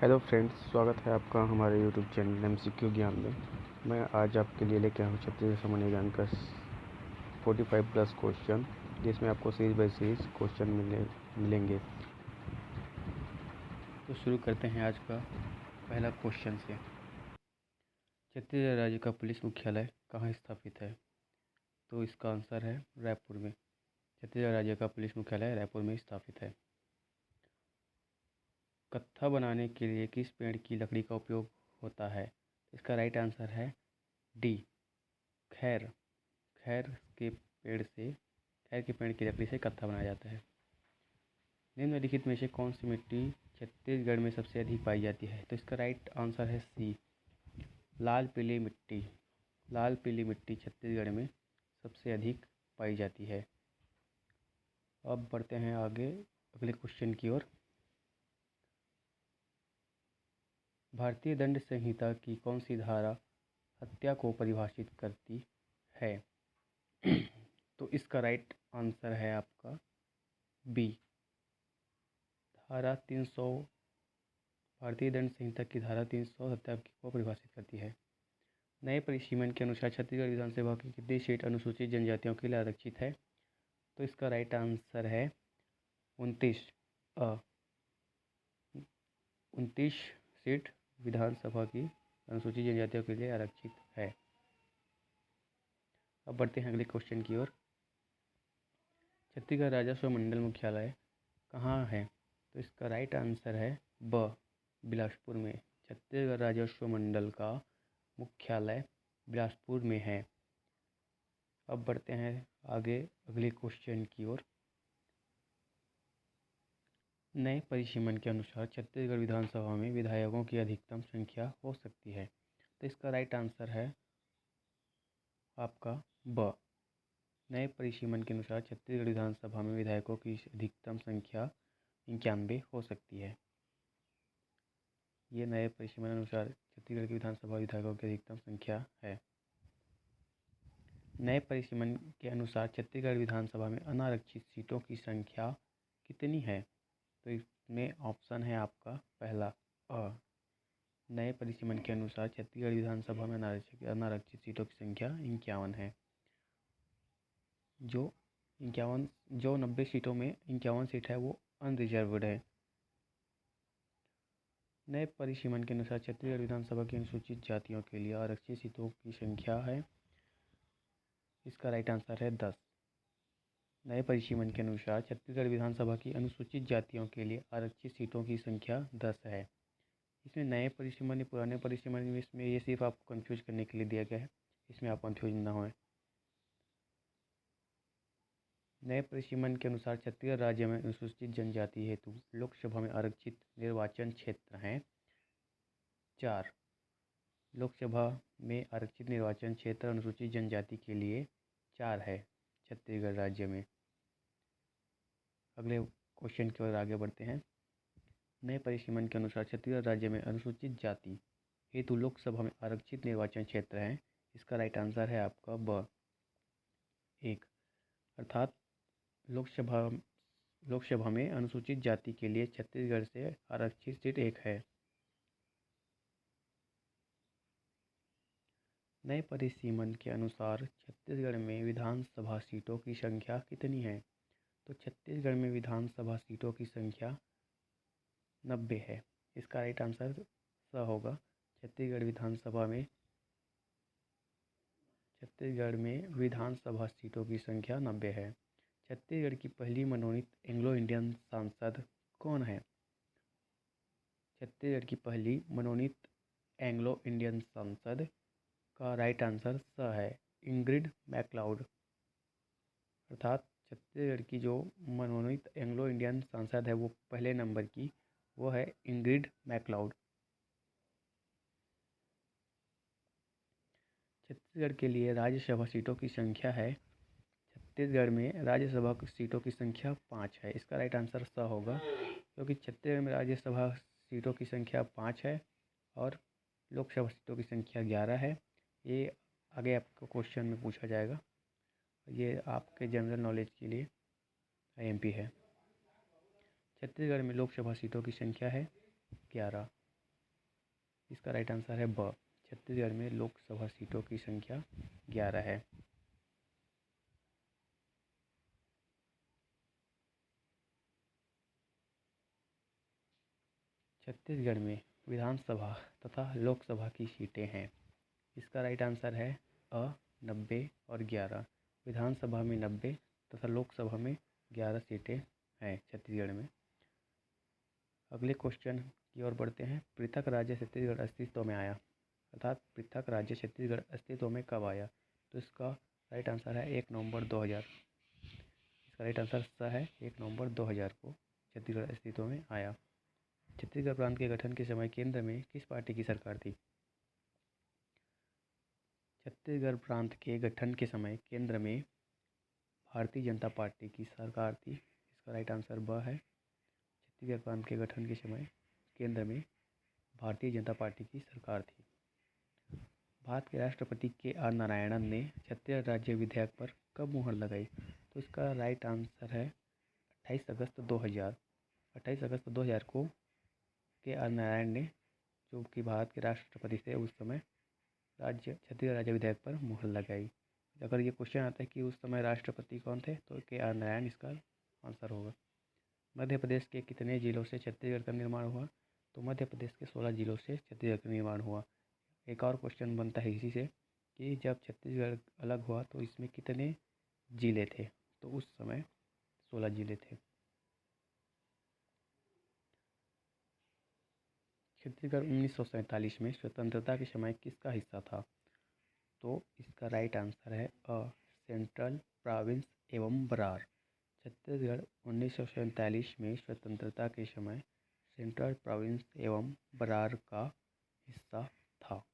Hello friends, स्वागत है आपका हमारे यूट्यूब चैनल MCQ ज्ञान में। मैं आज आपके लिए लेके आया हूँ छत्तीसगढ़ सामान्य ज्ञान का 45+ क्वेश्चन, जिसमें आपको सीरीज बाय सीरीज क्वेश्चन मिलेंगे। तो शुरू करते हैं आज का पहला क्वेश्चन से। छत्तीसगढ़ राज्य का पुलिस मुख्यालय कहाँ स्थापित है? तो इसका आंसर है रायपुर में। छत्तीसगढ़ राज्य का पुलिस मुख्यालय रायपुर में स्थापित है। कत्था बनाने के लिए किस पेड़ की लकड़ी का उपयोग होता है? इसका राइट आंसर है डी, खैर। खैर के पेड़ की लकड़ी से कत्था बनाया जाता है। निम्नलिखित में से कौन सी मिट्टी छत्तीसगढ़ में सबसे अधिक पाई जाती है? तो इसका राइट आंसर है सी, लाल पीली मिट्टी। लाल पीली मिट्टी छत्तीसगढ़ में सबसे अधिक पाई जाती है। अब बढ़ते हैं आगे अगले क्वेश्चन की ओर। भारतीय दंड संहिता की कौन सी धारा हत्या को परिभाषित करती है? तो इसका राइट आंसर है आपका बी, धारा 300। भारतीय दंड संहिता की धारा 300 हत्या को परिभाषित करती है। नए परिसीमन के अनुसार छत्तीसगढ़ विधानसभा की कितनी सीट अनुसूचित जनजातियों के लिए आरक्षित है? तो इसका राइट आंसर है 29। 29 सीट विधानसभा की अनुसूचित जनजातियों के लिए आरक्षित है। अब बढ़ते हैं अगले क्वेश्चन की ओर। छत्तीसगढ़ राजस्व मंडल मुख्यालय कहाँ है? तो इसका राइट आंसर है ब, बिलासपुर में। छत्तीसगढ़ राजस्व मंडल का मुख्यालय बिलासपुर में है। अब बढ़ते हैं आगे अगले क्वेश्चन की ओर। नए परिसीमन के अनुसार छत्तीसगढ़ विधानसभा में विधायकों की अधिकतम संख्या हो सकती है। तो इसका राइट आंसर है आपका ब, नए परिसीमन के अनुसार छत्तीसगढ़ विधानसभा में विधायकों की अधिकतम संख्या 91 हो सकती है। ये नए परिसीमन अनुसार छत्तीसगढ़ की विधानसभा विधायकों की अधिकतम संख्या है। नए परिसीमन के अनुसार छत्तीसगढ़ विधानसभा में अनारक्षित सीटों की संख्या कितनी है? तो इसमें ऑप्शन है आपका पहला अ। नए परिसीमन के अनुसार छत्तीसगढ़ विधानसभा में अनारक्षित सीटों की संख्या 51 है। जो 90 सीटों में 51 सीट है वो अनरिजर्व्ड है। नए परिसीमन के अनुसार छत्तीसगढ़ विधानसभा की अनुसूचित जातियों के लिए आरक्षित सीटों की संख्या है, इसका राइट आंसर है 10। नए परिसीमन के अनुसार छत्तीसगढ़ विधानसभा की अनुसूचित जातियों के लिए आरक्षित सीटों की संख्या 10 है। इसमें नए परिसीमन या पुराने परिसीमन में इसमें ये सिर्फ आपको कंफ्यूज करने के लिए दिया गया है, इसमें आप कंफ्यूज ना हों। नए परिसीमन के अनुसार छत्तीसगढ़ राज्य में अनुसूचित जनजाति हेतु लोकसभा में आरक्षित निर्वाचन क्षेत्र हैं 4। लोकसभा में आरक्षित निर्वाचन क्षेत्र अनुसूचित जनजाति के लिए 4 है छत्तीसगढ़ राज्य में। अगले क्वेश्चन की ओर आगे बढ़ते हैं। नए परिसीमन के अनुसार छत्तीसगढ़ राज्य में अनुसूचित जाति हेतु लोकसभा में आरक्षित निर्वाचन क्षेत्र हैं, इसका राइट आंसर है आपका ब 1। अर्थात लोकसभा में अनुसूचित जाति के लिए छत्तीसगढ़ से आरक्षित सीट 1 है। नए परिसीमन के अनुसार छत्तीसगढ़ में विधानसभा सीटों की संख्या कितनी है? तो छत्तीसगढ़ में विधानसभा सीटों की संख्या 90 है। इसका राइट आंसर स होगा। छत्तीसगढ़ में विधानसभा सीटों की संख्या 90 है। छत्तीसगढ़ की पहली मनोनीत एंग्लो इंडियन सांसद कौन है? छत्तीसगढ़ की पहली मनोनीत एंग्लो इंडियन सांसद का राइट आंसर स है, इंग्रिड मैकलाउड। अर्थात छत्तीसगढ़ की जो मनोनीत एंग्लो इंडियन सांसद है वो पहले नंबर की, वो है इंग्रिड मैकलाउड। छत्तीसगढ़ के लिए राज्यसभा सीटों की संख्या है, छत्तीसगढ़ में राज्यसभा सीटों की संख्या 5 है। इसका राइट आंसर स होगा, क्योंकि छत्तीसगढ़ में राज्यसभा सीटों की संख्या 5 है और लोकसभा सीटों की संख्या 11 है। ये आगे आपको क्वेश्चन में पूछा जाएगा, ये आपके जनरल नॉलेज के लिए IMP है। छत्तीसगढ़ में लोकसभा सीटों की संख्या है 11। इसका राइट आंसर है ब। छत्तीसगढ़ में लोकसभा सीटों की संख्या 11 है। छत्तीसगढ़ में विधानसभा तथा लोकसभा की सीटें हैं। इसका राइट आंसर है अ 90 और 11। विधानसभा में 90 तथा लोकसभा में 11 सीटें हैं छत्तीसगढ़ में। अगले क्वेश्चन की ओर बढ़ते हैं। पृथक राज्य छत्तीसगढ़ अस्तित्व में आया, अर्थात पृथक राज्य छत्तीसगढ़ अस्तित्व में कब आया? तो इसका राइट आंसर है 1 नवंबर 2000। इसका राइट आंसर स है 1 नवंबर 2000 को छत्तीसगढ़ अस्तित्व में आया। छत्तीसगढ़ प्रांत के गठन के समय केंद्र में किस पार्टी की सरकार थी? छत्तीसगढ़ प्रांत के गठन के समय केंद्र में भारतीय जनता पार्टी की सरकार थी। इसका राइट आंसर ब है। छत्तीसगढ़ प्रांत के गठन के समय केंद्र में भारतीय जनता पार्टी की सरकार थी। भारत के राष्ट्रपति के.आर. नारायणन ने छत्तीसगढ़ राज्य विधेयक पर कब मुहर लगाई? तो इसका राइट आंसर है 28 अगस्त 2000। 28 अगस्त 2000 को के.आर. नारायण ने, जो कि भारत के राष्ट्रपति थे उस समय, छत्तीसगढ़ राज्य विधेयक पर मुहर लगाई। अगर ये क्वेश्चन आता है कि उस समय राष्ट्रपति कौन थे, तो के.आर. नारायण इसका आंसर होगा। मध्य प्रदेश के कितने जिलों से छत्तीसगढ़ का निर्माण हुआ? तो मध्य प्रदेश के 16 जिलों से छत्तीसगढ़ का निर्माण हुआ। एक और क्वेश्चन बनता है इसी से कि जब छत्तीसगढ़ अलग हुआ तो इसमें कितने जिले थे? तो उस समय 16 जिले थे। छत्तीसगढ़ 1947 में स्वतंत्रता के समय किसका हिस्सा था? तो इसका राइट आंसर है अ सेंट्रल प्रोविंस एवं बरार। छत्तीसगढ़ 1947 में स्वतंत्रता के समय सेंट्रल प्रोविंस एवं बरार का हिस्सा था।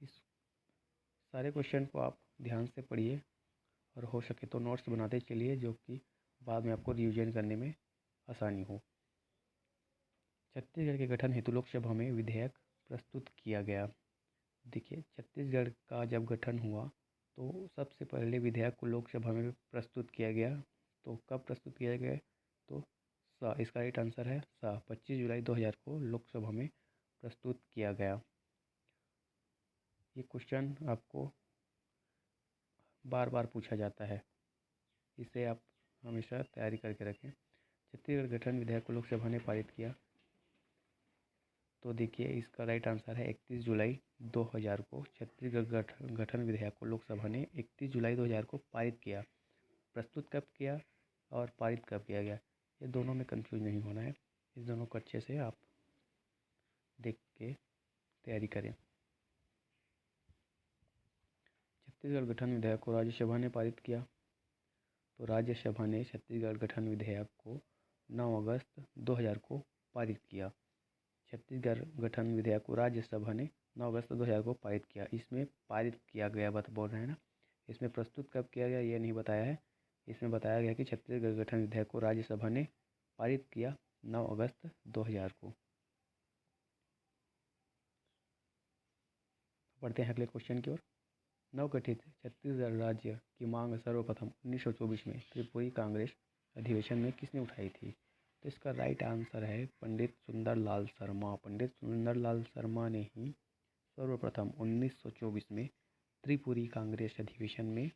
इस सारे क्वेश्चन को आप ध्यान से पढ़िए और हो सके तो नोट्स बनाते चलिए, जो कि बाद में आपको रिवीजन करने में आसानी हो। छत्तीसगढ़ के गठन हेतु लोकसभा में विधेयक प्रस्तुत किया गया। देखिए, छत्तीसगढ़ का जब गठन हुआ तो सबसे पहले विधेयक को लोकसभा में प्रस्तुत किया गया। तो कब प्रस्तुत किया गया? तो इसका राइट आंसर है 25 जुलाई 2000 को लोकसभा में प्रस्तुत किया गया। ये क्वेश्चन आपको बार बार पूछा जाता है, इसे आप हमेशा तैयारी करके रखें। छत्तीसगढ़ गठन विधेयक को लोकसभा ने पारित किया। तो देखिए, इसका राइट आंसर है 31 जुलाई 2000 को छत्तीसगढ़ गठन विधेयक को लोकसभा ने 31 जुलाई 2000 को पारित किया। प्रस्तुत कब किया और पारित कब किया गया, ये दोनों में कंफ्यूज नहीं होना है। इस दोनों को अच्छे से आप देख के तैयारी करें। छत्तीसगढ़ गठन विधेयक को राज्यसभा ने पारित किया। तो राज्यसभा ने छत्तीसगढ़ गठन विधेयक को 9 अगस्त 2000 को पारित किया। छत्तीसगढ़ गठन विधेयक को राज्यसभा ने 9 अगस्त 2000 को पारित किया। इसमें पारित किया गया बोल रहे हैं ना, इसमें प्रस्तुत कब किया गया ये नहीं बताया है। इसमें बताया गया कि छत्तीसगढ़ गठन विधेयक को राज्यसभा ने पारित किया 9 अगस्त 2000 को। पढ़ते हैं अगले क्वेश्चन की ओर। नवगठित छत्तीसगढ़ राज्य की मांग सर्वप्रथम 1924 में त्रिपुरी कांग्रेस अधिवेशन में किसने उठाई थी? तो इसका राइट आंसर है पंडित सुंदरलाल शर्मा। पंडित सुंदरलाल शर्मा ने ही सर्वप्रथम 1924 में त्रिपुरी कांग्रेस अधिवेशन में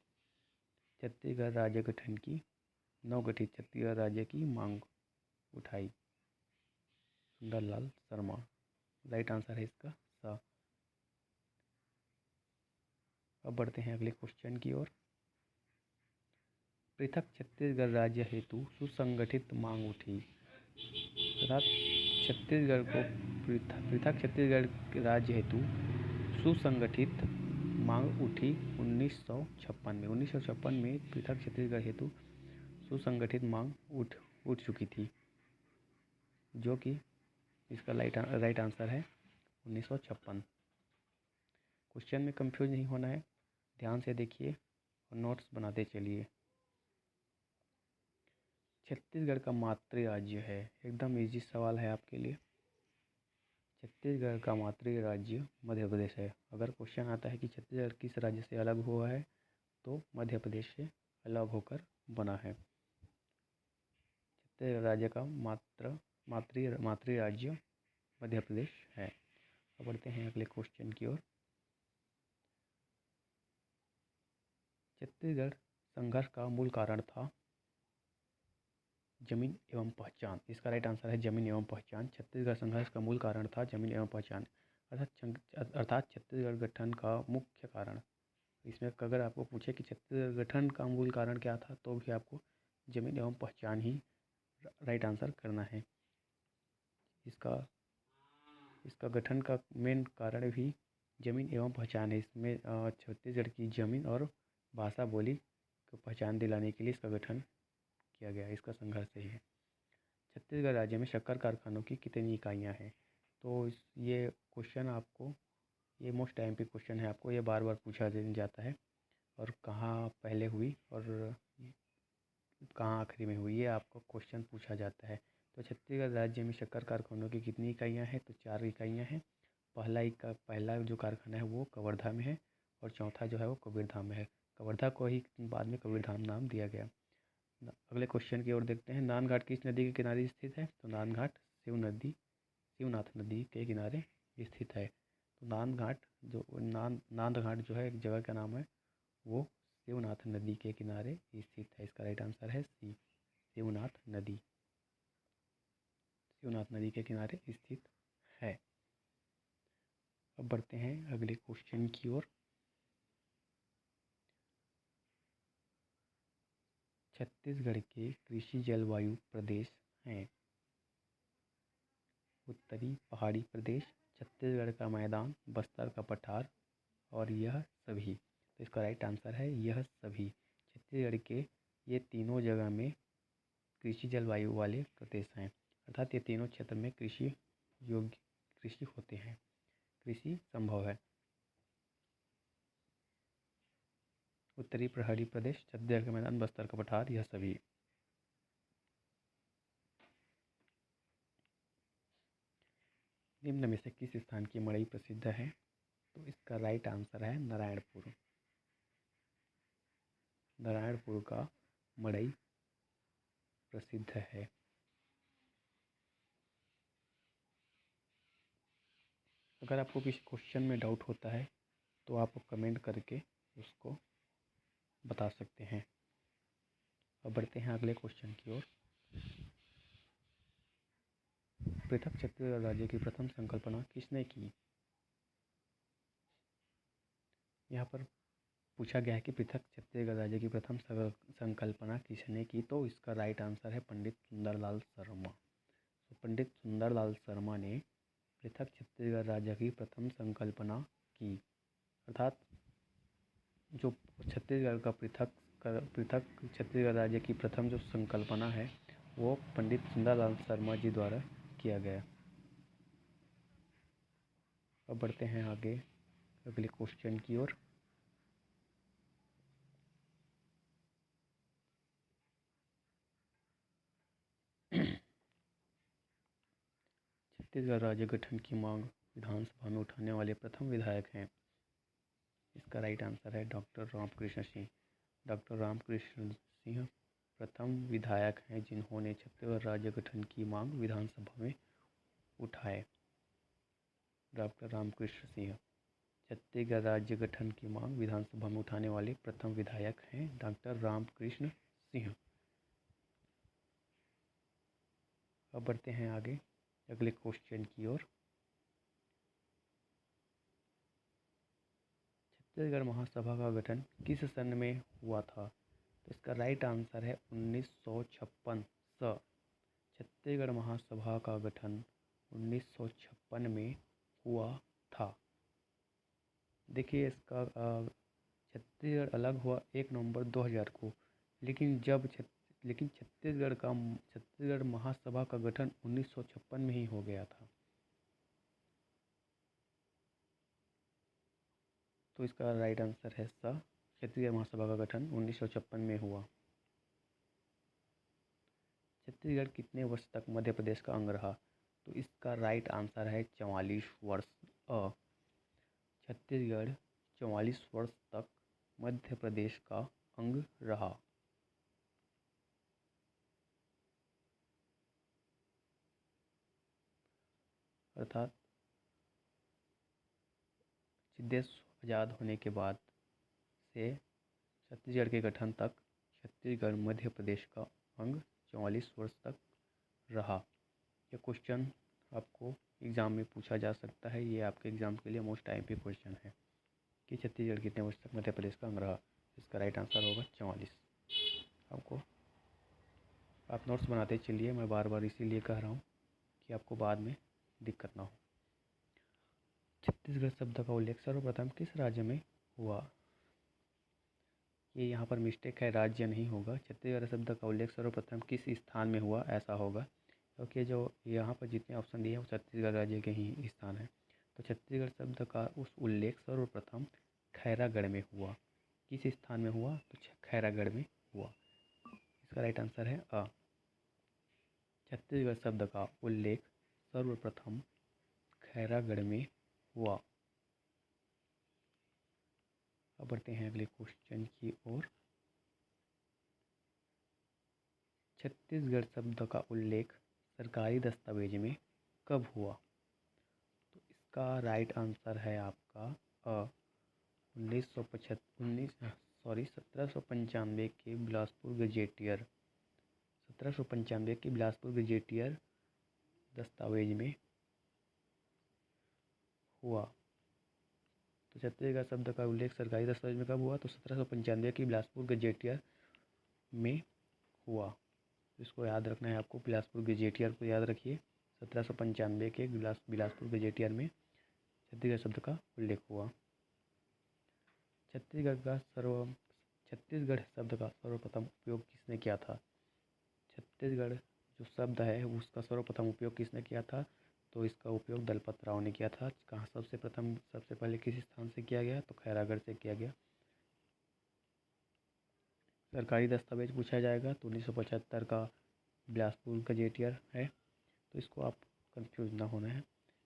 छत्तीसगढ़ राज्य गठन की, नवगठित छत्तीसगढ़ राज्य की मांग उठाई। सुंदरलाल शर्मा राइट आंसर है इसका सा। अब बढ़ते हैं अगले क्वेश्चन की ओर। पृथक छत्तीसगढ़ राज्य हेतु सुसंगठित मांग उठी, अर्थात छत्तीसगढ़ को पृथक छत्तीसगढ़ राज्य हेतु सुसंगठित मांग उठी 1956 में। 1956 में पृथक छत्तीसगढ़ हेतु सुसंगठित मांग उठ चुकी थी, जो कि इसका राइट आंसर है 1956। क्वेश्चन में कंफ्यूज नहीं होना है, ध्यान से देखिए और नोट्स बनाते चलिए। छत्तीसगढ़ का मातृ राज्य है, एकदम इजी सवाल है आपके लिए। छत्तीसगढ़ का मातृ राज्य मध्य प्रदेश है। अगर क्वेश्चन आता है कि छत्तीसगढ़ किस राज्य से अलग हुआ है, तो मध्य प्रदेश से अलग होकर बना है। छत्तीसगढ़ राज्य का मातृ राज्य मध्य प्रदेश है। अब बढ़ते हैं अगले क्वेश्चन की ओर। छत्तीसगढ़ संघर्ष का मूल कारण था जमीन एवं पहचान। इसका राइट आंसर है जमीन एवं पहचान। छत्तीसगढ़ संघर्ष का मूल कारण था जमीन एवं पहचान, अर्थात छत्तीसगढ़ गठन का मुख्य कारण। इसमें अगर आपको पूछे कि छत्तीसगढ़ गठन का मूल कारण क्या था, तो भी आपको जमीन एवं पहचान ही राइट आंसर करना है। इसका गठन का मेन कारण भी जमीन एवं पहचान है। इसमें छत्तीसगढ़ की जमीन और भाषा बोली को पहचान दिलाने के लिए इसका गठन किया गया। इसका संघर्ष सही है। छत्तीसगढ़ राज्य में शक्कर कारखानों की कितनी इकाइयाँ हैं? तो ये क्वेश्चन आपको, ये मोस्ट एमपी क्वेश्चन है, आपको ये बार बार पूछा जाता है। और कहाँ पहले हुई और कहाँ आखिरी में हुई, ये आपको क्वेश्चन पूछा जाता है। तो छत्तीसगढ़ राज्य में शक्कर कारखानों की कितनी इकाइयाँ हैं? तो 4 इकाइयाँ हैं। पहला जो कारखाना है वो कवर्धा में है और चौथा जो है वो कबीरधाम में है। कवर्धा को ही बाद में कबीरधाम नाम दिया गया। अगले क्वेश्चन की ओर देखते हैं। नांदघाट किस नदी के किनारे स्थित है? तो नांदघाट शिवनाथ नदी के किनारे स्थित है। तो नांदघाट जो है एक जगह का नाम है, वो शिवनाथ नदी के किनारे स्थित है। इसका राइट आंसर है सी, शिवनाथ नदी के किनारे स्थित है। अब बढ़ते हैं अगले क्वेश्चन की ओर। छत्तीसगढ़ के कृषि जलवायु प्रदेश हैं। उत्तरी पहाड़ी प्रदेश, छत्तीसगढ़ का मैदान, बस्तर का पठार और यह सभी। तो इसका राइट आंसर है यह सभी। छत्तीसगढ़ के ये तीनों जगह में कृषि जलवायु वाले प्रदेश हैं, अर्थात ये तीनों क्षेत्र में कृषि योग्य कृषि होते हैं, कृषि संभव है। उत्तरी पहाड़ी प्रदेश, छत्तीसगढ़ का मैदान, बस्तर का पठार, यह सभी। निम्न में से किस स्थान की मड़ई प्रसिद्ध है? तो इसका राइट आंसर है नारायणपुर। नारायणपुर का मड़ई प्रसिद्ध है। अगर आपको किसी क्वेश्चन में डाउट होता है तो आप कमेंट करके उसको बता सकते हैं। अब बढ़ते हैं अगले क्वेश्चन की ओर। पृथक छत्तीसगढ़ राज्य की प्रथम संकल्पना किसने की? यहाँ पर पूछा गया है कि पृथक छत्तीसगढ़ राज्य की प्रथम संकल्पना किसने की? तो इसका राइट आंसर है पंडित सुंदरलाल शर्मा। तो पंडित सुंदरलाल शर्मा ने पृथक छत्तीसगढ़ राज्य की प्रथम संकल्पना की, अर्थात जो छत्तीसगढ़ का पृथक छत्तीसगढ़ राज्य की प्रथम जो संकल्पना है वो पंडित सुंदरलाल शर्मा जी द्वारा किया गया। अब बढ़ते हैं आगे अगले क्वेश्चन की ओर। छत्तीसगढ़ राज्य गठन की मांग विधानसभा में उठाने वाले प्रथम विधायक हैं। इसका राइट आंसर है डॉक्टर रामकृष्ण सिंह। डॉक्टर रामकृष्ण सिंह प्रथम विधायक हैं जिन्होंने छत्तीसगढ़ राज्य गठन की मांग विधानसभा में उठाए। डॉक्टर रामकृष्ण सिंह छत्तीसगढ़ राज्य गठन की मांग विधानसभा में उठाने वाले प्रथम विधायक हैं डॉक्टर रामकृष्ण सिंह। अब बढ़ते हैं आगे अगले क्वेश्चन की ओर। छत्तीसगढ़ महासभा का गठन किस सन में हुआ था? तो इसका राइट आंसर है 1956 स। छत्तीसगढ़ महासभा का गठन 1956 में हुआ था। देखिए इसका छत्तीसगढ़ अलग हुआ 1 नवंबर 2000 को, लेकिन छत्तीसगढ़ महासभा का गठन 1956 में ही हो गया था। तो इसका राइट आंसर है सा, छत्तीसगढ़ महासभा का गठन 1956 में हुआ। छत्तीसगढ़ कितने वर्ष तक मध्य प्रदेश का अंग रहा? तो इसका राइट आंसर है 44 वर्ष। छत्तीसगढ़ 44 वर्ष तक मध्य प्रदेश का अंग रहा। अर्थात देश आज़ाद होने के बाद से छत्तीसगढ़ के गठन तक छत्तीसगढ़ मध्य प्रदेश का अंग 44 वर्ष तक रहा। यह क्वेश्चन आपको एग्ज़ाम में पूछा जा सकता है। ये आपके एग्ज़ाम के लिए मोस्ट टाइम पे क्वेश्चन है कि छत्तीसगढ़ कितने वर्ष तक मध्य प्रदेश का अंग रहा। इसका राइट आंसर होगा 44। आपको आप नोट्स बनाते चलिए, मैं बार बार इसीलिए कह रहा हूँ कि आपको बाद में दिक्कत ना हो। छत्तीसगढ़ शब्द का उल्लेख सर्वप्रथम किस राज्य में हुआ? ये यहाँ पर मिस्टेक है, राज्य नहीं होगा। छत्तीसगढ़ शब्द का उल्लेख सर्वप्रथम किस स्थान में हुआ ऐसा होगा, क्योंकि जो यहाँ पर जितने ऑप्शन दिए हैं वो छत्तीसगढ़ राज्य के ही स्थान है। तो छत्तीसगढ़ शब्द का उस उल्लेख सर्वप्रथम खैरागढ़ में हुआ। किस स्थान में हुआ? तो खैरागढ़ में हुआ। इसका राइट आंसर है अ। छत्तीसगढ़ शब्द का उल्लेख सर्वप्रथम खैरागढ़ में हुआ। अब बढ़ते हैं अगले क्वेश्चन की ओर। छत्तीसगढ़ शब्द का उल्लेख सरकारी दस्तावेज में कब हुआ? तो इसका राइट आंसर है आपका अ। 1795 के बिलासपुर गजेटियर दस्तावेज में हुआ। तो छत्तीसगढ़ शब्द का उल्लेख सरकारी दस्तावेज में कब हुआ? तो 1795 की बिलासपुर गजेटियर में हुआ। इसको याद रखना है आपको, बिलासपुर गजेटियर को याद रखिए। 1795 के बिलासपुर गजेटियर में छत्तीसगढ़ शब्द का उल्लेख हुआ। छत्तीसगढ़ शब्द का सर्वप्रथम उपयोग किसने किया था? छत्तीसगढ़ जो शब्द है उसका सर्वप्रथम उपयोग किसने किया था? तो इसका उपयोग दलपत राव ने किया था। कहाँ सबसे पहले किस स्थान से किया गया? तो खैरागढ़ से किया गया। सरकारी दस्तावेज पूछा जाएगा तो 1975 का बिलासपुर गजेटियर है। तो इसको आप कंफ्यूज ना होना है।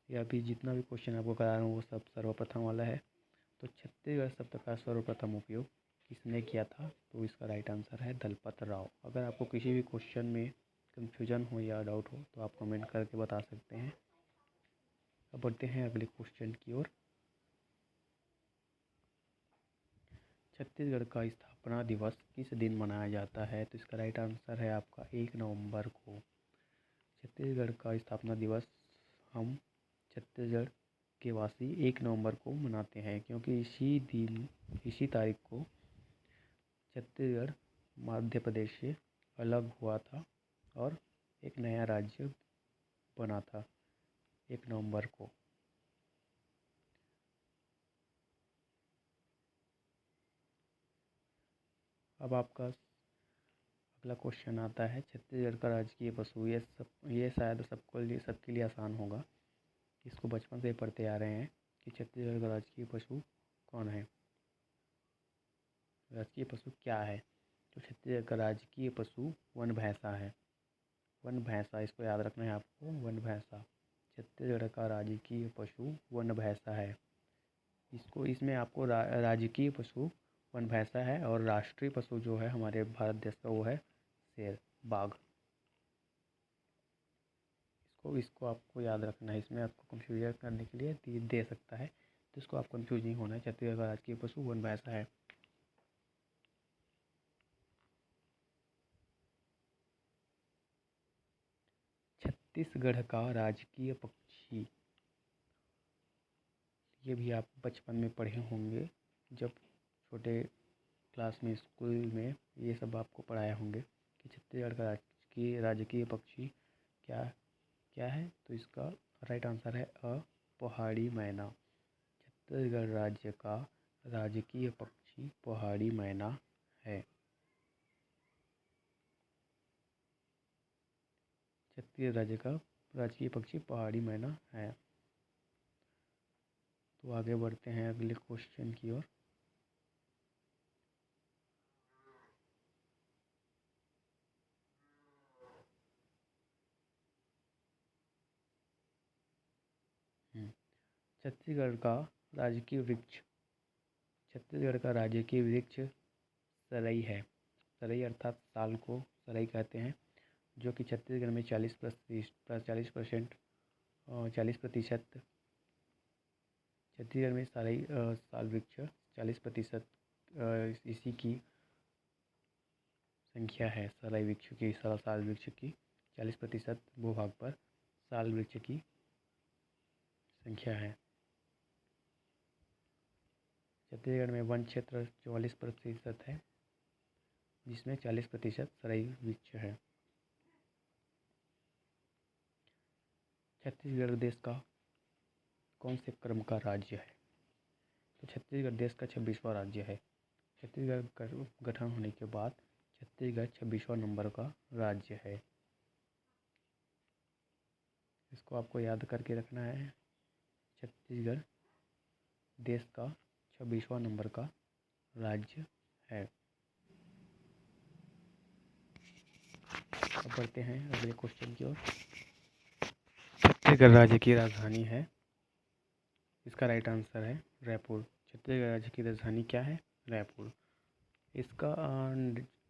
या अभी जितना भी क्वेश्चन आपको करा रहा हूँ वो सब सर्वप्रथम वाला है। तो छत्तीसगढ़ शब्द का सर्वप्रथम उपयोग किसने किया था? तो इसका राइट आंसर है दलपत राव। अगर आपको किसी भी क्वेश्चन में कंफ्यूजन हो या डाउट हो तो आप कमेंट करके बता सकते हैं। अब बढ़ते हैं अगले क्वेश्चन की ओर। छत्तीसगढ़ का स्थापना दिवस किस दिन मनाया जाता है? तो इसका राइट आंसर है आपका 1 नवंबर को। छत्तीसगढ़ का स्थापना दिवस हम छत्तीसगढ़ के वासी 1 नवंबर को मनाते हैं, क्योंकि इसी तारीख को छत्तीसगढ़ मध्य प्रदेश से अलग हुआ था और एक नया राज्य बना था 1 नवंबर को। अब आपका अगला क्वेश्चन आता है, छत्तीसगढ़ का राजकीय पशु। ये शायद सबके लिए आसान होगा। इसको बचपन से ही पढ़ते आ रहे हैं कि छत्तीसगढ़ का राजकीय पशु कौन है, राजकीय पशु क्या है? तो छत्तीसगढ़ का राजकीय पशु वन भैंसा है। वन भैंसा, इसको याद रखना है आपको, वन भैंसा। छत्तीसगढ़ का राजकीय पशु वन भैंसा है। इसमें आपको राजकीय पशु वन भैंसा है और राष्ट्रीय पशु जो है हमारे भारत देश का वो है शेर, बाघ। इसको आपको याद रखना है। इसमें आपको कंफ्यूजन करने के लिए दे सकता है, तो इसको आप कंफ्यूज नहीं होना है। छत्तीसगढ़ का राजकीय पशु वन भैंसा है। छत्तीसगढ़ का राजकीय पक्षी, ये भी आप बचपन में पढ़े होंगे, जब छोटे क्लास में स्कूल में ये सब आपको पढ़ाए होंगे कि छत्तीसगढ़ का राजकीय पक्षी क्या क्या है। तो इसका राइट आंसर है अ, पहाड़ी मैना। छत्तीसगढ़ राज्य का राजकीय पक्षी पहाड़ी मैना है। छत्तीसगढ़ राज्य का राजकीय पक्षी पहाड़ी मैना है। तो आगे बढ़ते हैं अगले क्वेश्चन की ओर। छत्तीसगढ़ का राजकीय वृक्ष, छत्तीसगढ़ का राजकीय वृक्ष सरई है। सरई अर्थात साल को सरई कहते हैं, जो कि छत्तीसगढ़ में 40% 40%। छत्तीसगढ़ में साल वृक्ष 40% इसी की संख्या है। साल वृक्ष की 40% भूभाग पर साल वृक्ष की संख्या है। छत्तीसगढ़ में वन क्षेत्र 44% है, जिसमें 40% सराई वृक्ष है। छत्तीसगढ़ देश का कौन से क्रम का राज्य है? तो छत्तीसगढ़ देश का 26वां राज्य है। छत्तीसगढ़ का गठन होने के बाद छत्तीसगढ़ 26वां नंबर का राज्य है। इसको आपको याद करके रखना है। छत्तीसगढ़ देश का 26वां नंबर का राज्य है। अब बढ़ते हैं अगले क्वेश्चन की ओर। छत्तीसगढ़ राज्य की राजधानी है, इसका राइट आंसर है रायपुर। छत्तीसगढ़ राज्य की राजधानी क्या है? रायपुर। इसका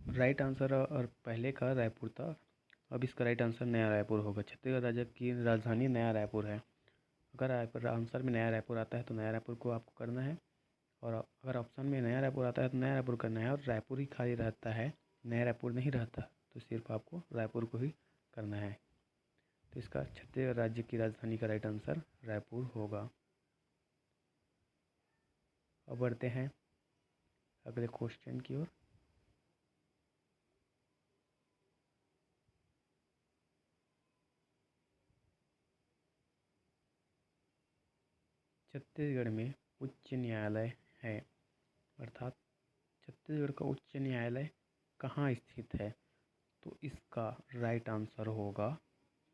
राइट आंसर और पहले का रायपुर था, अब इसका राइट आंसर नया रायपुर होगा। छत्तीसगढ़ राज्य की राजधानी नया रायपुर है। अगर आंसर में नया रायपुर आता है तो नया रायपुर को आपको करना है, और अगर ऑप्शन में नया रायपुर आता है तो नया रायपुर करना है, और रायपुर ही खाली रहता है, नया रायपुर नहीं रहता, तो सिर्फ आपको रायपुर को ही करना है। तो इसका छत्तीसगढ़ राज्य की राजधानी का राइट आंसर रायपुर होगा। अब बढ़ते हैं अगले क्वेश्चन की ओर। छत्तीसगढ़ में उच्च न्यायालय है, अर्थात छत्तीसगढ़ का उच्च न्यायालय कहाँ स्थित है? तो इसका राइट आंसर होगा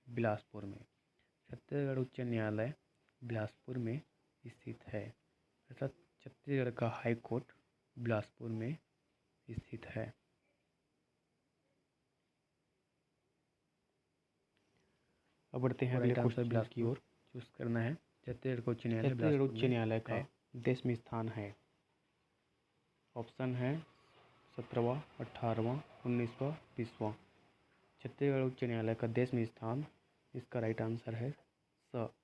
बिलासपुर में। छत्तीसगढ़ उच्च न्यायालय बिलासपुर में स्थित है, अर्थात छत्तीसगढ़ का हाई कोर्ट बिलासपुर में स्थित है। अब बढ़ते हैं अगले क्वेश्चन की ओर। चूज करना है छत्तीसगढ़ का उच्च न्यायालय का देश में स्थान है। ऑप्शन है 17वां, 18वां, 19वां, 20वां। छत्तीसगढ़ उच्च न्यायालय का देश में स्थान, इसका राइट आंसर है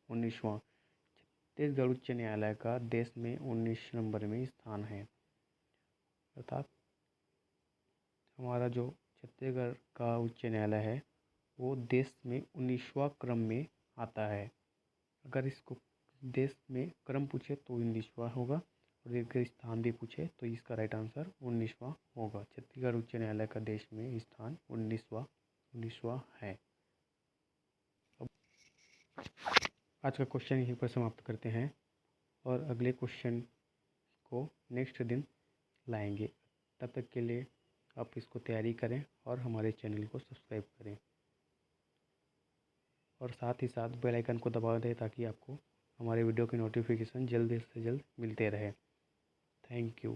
19वां। छत्तीसगढ़ उच्च न्यायालय का देश में 19 नंबर में स्थान है, अर्थात हमारा जो छत्तीसगढ़ का उच्च न्यायालय है वो देश में 19वां क्रम में आता है। अगर इसको देश में क्रम पूछे तो 19वां होगा, और अगर स्थान भी पूछे तो इसका राइट आंसर 19वां होगा। छत्तीसगढ़ उच्च न्यायालय का देश में स्थान 19वां है। आज का क्वेश्चन यहीं पर समाप्त करते हैं, और अगले क्वेश्चन को नेक्स्ट दिन लाएंगे। तब तक के लिए आप इसको तैयारी करें और हमारे चैनल को सब्सक्राइब करें, और साथ ही साथ बेल आइकन को दबा दें ताकि आपको हमारे वीडियो की नोटिफिकेशन जल्द से जल्द मिलते रहे। Thank you.